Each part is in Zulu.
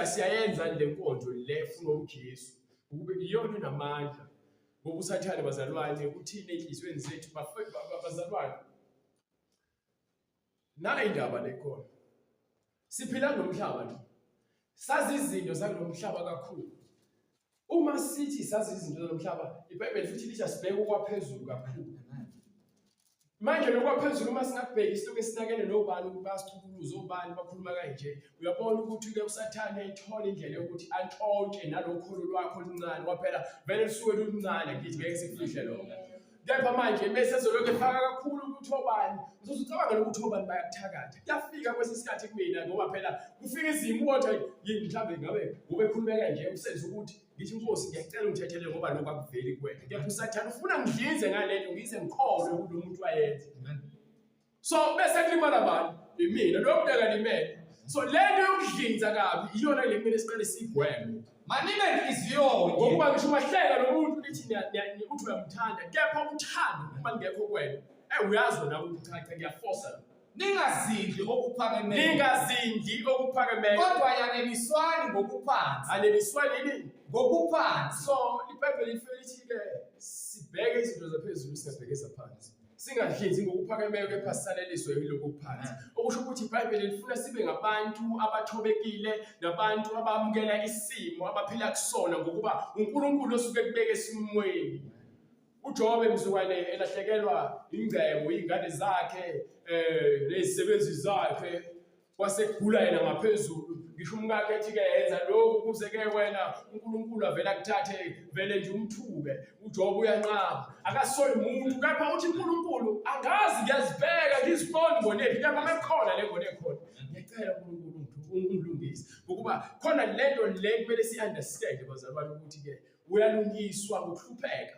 siyayenza le nkonzo le efuna uJesu ukube iyona inamandla ngoba usathane bazalwane uthini enhlizweni zethu bazalwane. Nala indaba lekhona siphila nomhlaba nje sazi izinto zakulomhlaba kakhulu. Uma sithi sazi izinto zomhlaba iBhayibheli futhi lithi sibheke okwaphezulu kakhulu. Manje lokwaphezulu uma singabheka isitoke sinakene nobani ukubasichukuluza obani bakhuluma kanje uyabona ukuthi ke usathane ayithola indlela yokuthi antshontshe nalokholo lwakho oluncane kwaphela vele lisuke luncane ngithi ngeke sikufihle lokho. Kepha manje bese ezoloke efaka kakhulu ukuthi obani uzocabanga ukuthi obani bayakuthakatha kuyafika kwesisikhathi kumina ngoba phela kufika izimo kodwa yini mhlambe ngabe ubekhulumeka nje usenze ukuthi ngithi inkosi ngiyacela ungithethele ngoba lokho akuveli kuwena. Kepha usathane ufuna ngidlize ngalento ngize ngikholwe kulo muntu wayenza. So bese kulimala bani imina lo muntu akalimele. So lento yokudlinza kabi iyona le kumele siqale sigweme. Manime inhliziyo ngokuba ngisho mahleka nomuntu lithi uthi uyamthanda kepha uthando uma ngekho kwena uyazi wona ukuthi cha ngiyaforsa. Ningazindli okuphakemeko. Ningazindli okuphakemeko. Kodwa yaneliswani ngokuphansi. Aneliswani yini? Ngokuphansi. So iBhayibheli lithi ke sibheke izinto zaphezulu singabheke zaphansi. Singadlinzi ngokuphakemeko kepha sisaneliswe yilokho okuphansi. Okusho ukuthi iBhayibheli lifuna sibe ngabantu abathobekile nabantu abamukela isimo abaphila kusona ngokuba uNkulunkulu osuke kubeke esimweni. uJobe emzukwane elahlekelwa ingcebo izingane zakhe nezisebenzi zakhe wasekugula yena ngaphezulu ngisho umkakhe ethi ke yenza lokho kuze ke wena uNkulunkulu avela kuthathe vele nje umthuke uJobe uyanqaba akasoli umuntu kepha uthi uNkulunkulu angazi ngiyazibheka ngizibona ngonephi kepha mekhona le ngone khona ngiyacela uNkulunkulu ungilungise ngokuba khona lento le kumele siunderstand bazalwane ukuthi ke uyalungiswa ngokuhlupheka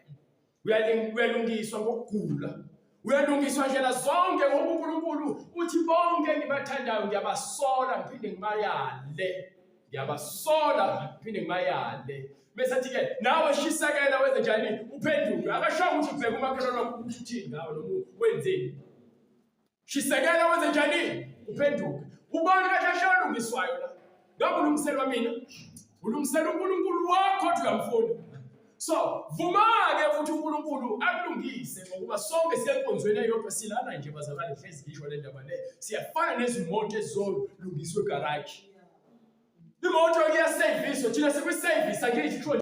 uyalungiswa ngokugula uyalungiswa ndlela zonke ngoba uNkulunkulu uthi bonke ngibathandayo ngiyabasola ngiphinde ngibayale ngiyabasola ngiphinde ngibayale bese athi ke nawe shisakela wenze njani uphenduke akasho ukuthi ubheka umakhelwane wakho ukuthi uthini ngawe noma wenzeni shisakela wenze njani uphenduke ubone kahle ashonungiswayo la ngabe ulungiselwa mina ulungisela uNkulunkulu wakho othi uyamfuna. So vuma-ke futhi uNkulunkulu akulungise ngokuba sonke siyenkonzweni eyodwa silana nje bazalwane hlezi ngisho le ndaba le siyafana nezimoto ezolungiswa egaraji. Imoto iyaserviswa thina sikwi-service angithi